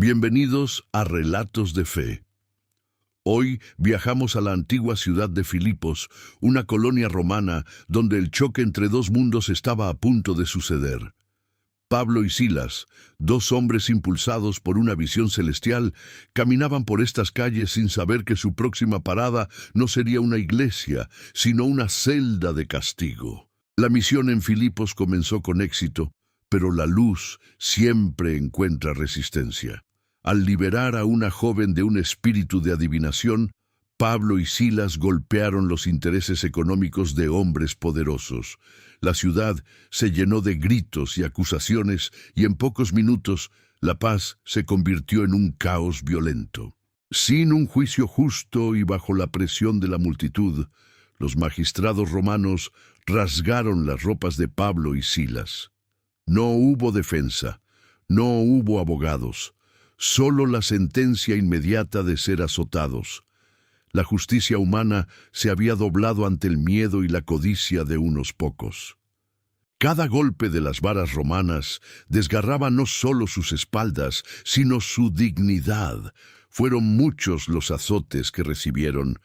Bienvenidos a Relatos de Fe. Hoy viajamos a la antigua ciudad de Filipos, una colonia romana donde el choque entre dos mundos estaba a punto de suceder. Pablo y Silas, dos hombres impulsados por una visión celestial, caminaban por estas calles sin saber que su próxima parada no sería una iglesia, sino una celda de castigo. La misión en Filipos comenzó con éxito, pero la luz siempre encuentra resistencia. Al liberar a una joven de un espíritu de adivinación, Pablo y Silas golpearon los intereses económicos de hombres poderosos. La ciudad se llenó de gritos y acusaciones, y en pocos minutos la paz se convirtió en un caos violento. Sin un juicio justo y bajo la presión de la multitud, los magistrados romanos rasgaron las ropas de Pablo y Silas. No hubo defensa, no hubo abogados, solo la sentencia inmediata de ser azotados. La justicia humana se había doblado ante el miedo y la codicia de unos pocos. Cada golpe de las varas romanas desgarraba no solo sus espaldas, sino su dignidad. Fueron muchos los azotes que recibieron,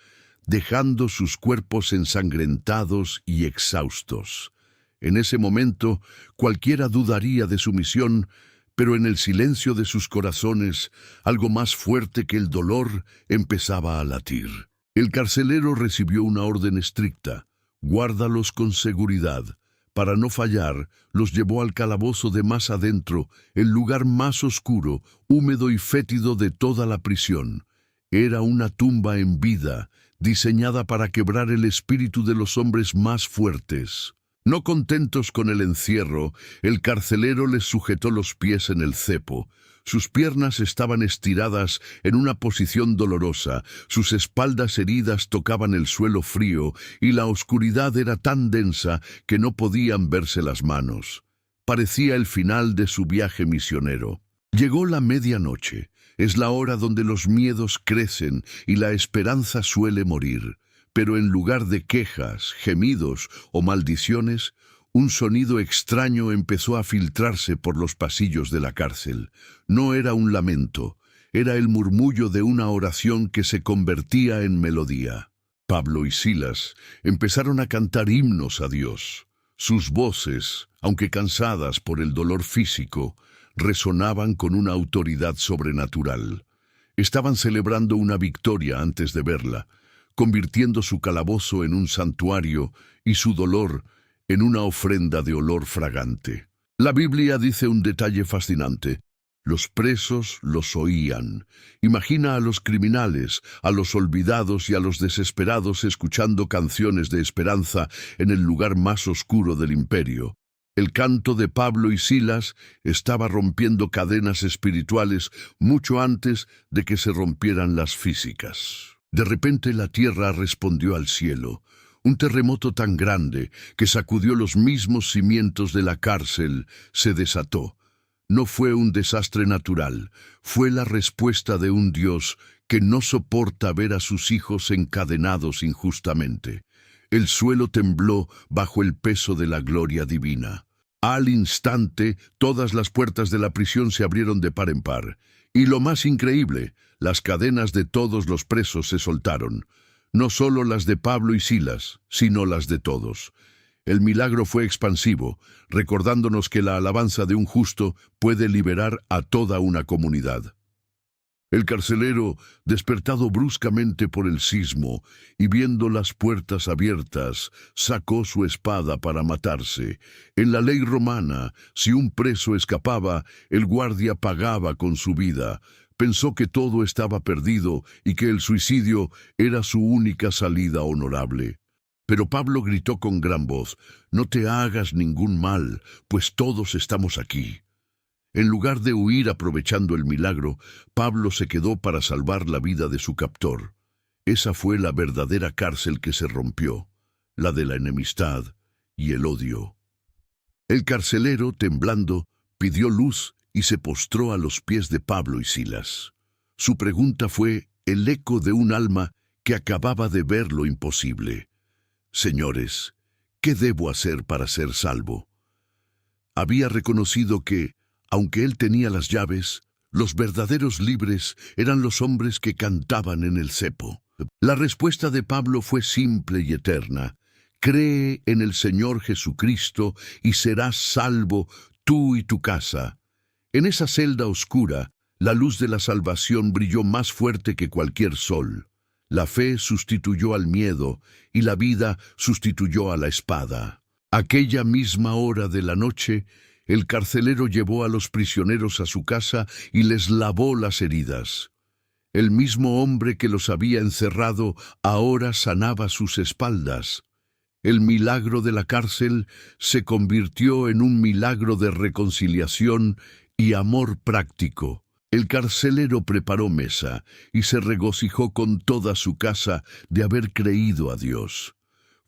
dejando sus cuerpos ensangrentados y exhaustos. En ese momento, cualquiera dudaría de su misión, pero en el silencio de sus corazones, algo más fuerte que el dolor empezaba a latir. El carcelero recibió una orden estricta: guárdalos con seguridad. Para no fallar, los llevó al calabozo de más adentro, el lugar más oscuro, húmedo y fétido de toda la prisión. Era una tumba en vida, diseñada para quebrar el espíritu de los hombres más fuertes. No contentos con el encierro, el carcelero les sujetó los pies en el cepo. Sus piernas estaban estiradas en una posición dolorosa, sus espaldas heridas tocaban el suelo frío, y la oscuridad era tan densa que no podían verse las manos. Parecía el final de su viaje misionero. Llegó la medianoche. Es la hora donde los miedos crecen y la esperanza suele morir. Pero en lugar de quejas, gemidos o maldiciones, un sonido extraño empezó a filtrarse por los pasillos de la cárcel. No era un lamento, era el murmullo de una oración que se convertía en melodía. Pablo y Silas empezaron a cantar himnos a Dios. Sus voces, aunque cansadas por el dolor físico, resonaban con una autoridad sobrenatural. Estaban celebrando una victoria antes de verla, convirtiendo su calabozo en un santuario y su dolor en una ofrenda de olor fragante. La Biblia dice un detalle fascinante: los presos los oían. Imagina a los criminales, a los olvidados y a los desesperados escuchando canciones de esperanza en el lugar más oscuro del imperio. El canto de Pablo y Silas estaba rompiendo cadenas espirituales mucho antes de que se rompieran las físicas. De repente la tierra respondió al cielo. Un terremoto tan grande que sacudió los mismos cimientos de la cárcel se desató. No fue un desastre natural, fue la respuesta de un Dios que no soporta ver a sus hijos encadenados injustamente. El suelo tembló bajo el peso de la gloria divina. Al instante, todas las puertas de la prisión se abrieron de par en par. Y lo más increíble, las cadenas de todos los presos se soltaron. No solo las de Pablo y Silas, sino las de todos. El milagro fue expansivo, recordándonos que la alabanza de un justo puede liberar a toda una comunidad. El carcelero, despertado bruscamente por el sismo y viendo las puertas abiertas, sacó su espada para matarse. En la ley romana, si un preso escapaba, el guardia pagaba con su vida. Pensó que todo estaba perdido y que el suicidio era su única salida honorable. Pero Pablo gritó con gran voz: «No te hagas ningún mal, pues todos estamos aquí». En lugar de huir aprovechando el milagro, Pablo se quedó para salvar la vida de su captor. Esa fue la verdadera cárcel que se rompió, la de la enemistad y el odio. El carcelero, temblando, pidió luz y se postró a los pies de Pablo y Silas. Su pregunta fue el eco de un alma que acababa de ver lo imposible. «Señores, ¿qué debo hacer para ser salvo?» Había reconocido que, aunque él tenía las llaves, Los verdaderos libres eran los hombres que cantaban en el cepo. La respuesta de Pablo fue simple y eterna. Cree en el Señor Jesucristo y serás salvo tú y tu casa. En esa celda oscura, la luz de la salvación brilló más fuerte que cualquier sol. La fe sustituyó al miedo y la vida sustituyó a la espada. Aquella misma hora de la noche, el carcelero llevó a los prisioneros a su casa y les lavó las heridas. El mismo hombre que los había encerrado ahora sanaba sus espaldas. El milagro de la cárcel se convirtió en un milagro de reconciliación y amor práctico. El carcelero preparó mesa y se regocijó con toda su casa de haber creído a Dios.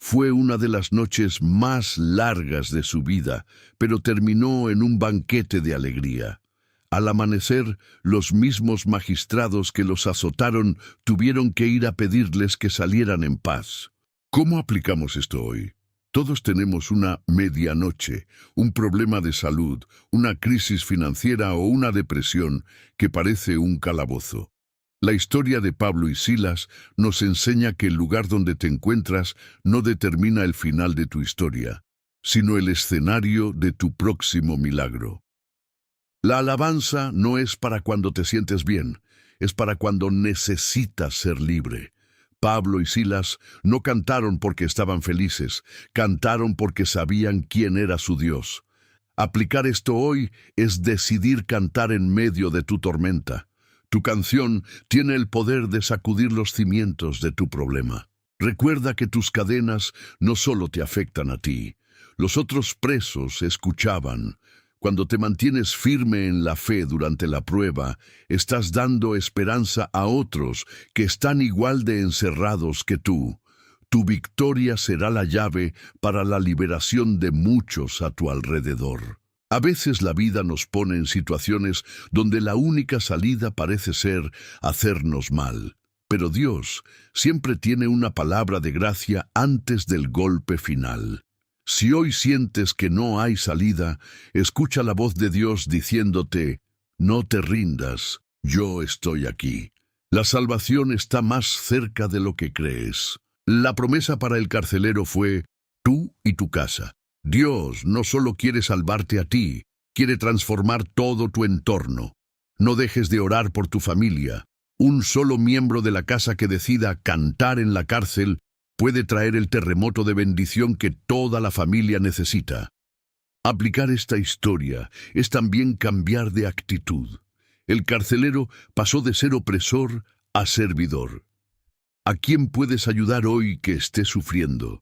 Fue una de las noches más largas de su vida, pero terminó en un banquete de alegría. Al amanecer, los mismos magistrados que los azotaron tuvieron que ir a pedirles que salieran en paz. ¿Cómo aplicamos esto hoy? Todos tenemos una medianoche, un problema de salud, una crisis financiera o una depresión que parece un calabozo. La historia de Pablo y Silas nos enseña que el lugar donde te encuentras no determina el final de tu historia, sino el escenario de tu próximo milagro. La alabanza no es para cuando te sientes bien, es para cuando necesitas ser libre. Pablo y Silas no cantaron porque estaban felices, cantaron porque sabían quién era su Dios. Aplicar esto hoy es decidir cantar en medio de tu tormenta. Tu canción tiene el poder de sacudir los cimientos de tu problema. Recuerda que tus cadenas no solo te afectan a ti. Los otros presos escuchaban. Cuando te mantienes firme en la fe durante la prueba, estás dando esperanza a otros que están igual de encerrados que tú. Tu victoria será la llave para la liberación de muchos a tu alrededor. A veces la vida nos pone en situaciones donde la única salida parece ser hacernos mal. Pero Dios siempre tiene una palabra de gracia antes del golpe final. Si hoy sientes que no hay salida, escucha la voz de Dios diciéndote, no te rindas, yo estoy aquí. La salvación está más cerca de lo que crees. La promesa para el carcelero fue, tú y tu casa. Dios no solo quiere salvarte a ti, quiere transformar todo tu entorno. No dejes de orar por tu familia. Un solo miembro de la casa que decida cantar en la cárcel puede traer el terremoto de bendición que toda la familia necesita. Aplicar esta historia es también cambiar de actitud. El carcelero pasó de ser opresor a servidor. ¿A quién puedes ayudar hoy que esté sufriendo?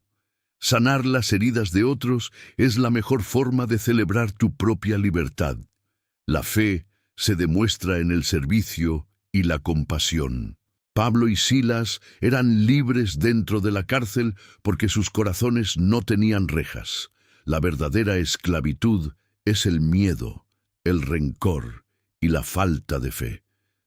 Sanar las heridas de otros es la mejor forma de celebrar tu propia libertad. La fe se demuestra en el servicio y la compasión. Pablo y Silas eran libres dentro de la cárcel porque sus corazones no tenían rejas. La verdadera esclavitud es el miedo, el rencor y la falta de fe.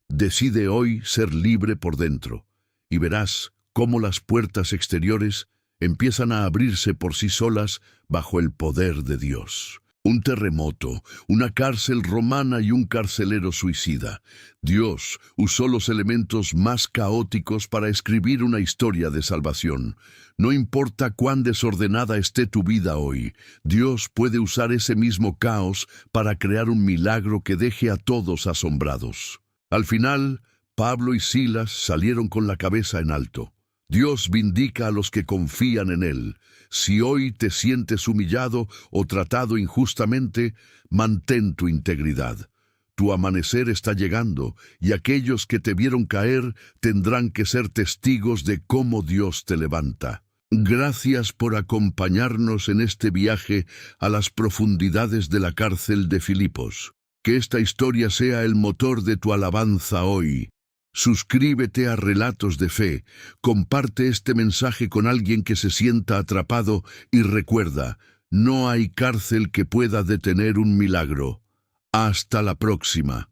Decide hoy ser libre por dentro y verás cómo las puertas exteriores empiezan a abrirse por sí solas bajo el poder de Dios. Un terremoto, una cárcel romana y un carcelero suicida. Dios usó los elementos más caóticos para escribir una historia de salvación. No importa cuán desordenada esté tu vida hoy, Dios puede usar ese mismo caos para crear un milagro que deje a todos asombrados. Al final, Pablo y Silas salieron con la cabeza en alto. Dios vindica a los que confían en Él. Si hoy te sientes humillado o tratado injustamente, mantén tu integridad. Tu amanecer está llegando y aquellos que te vieron caer tendrán que ser testigos de cómo Dios te levanta. Gracias por acompañarnos en este viaje a las profundidades de la cárcel de Filipos. Que esta historia sea el motor de tu alabanza hoy. Suscríbete a Relatos de Fe, comparte este mensaje con alguien que se sienta atrapado y recuerda, no hay cárcel que pueda detener un milagro. Hasta la próxima.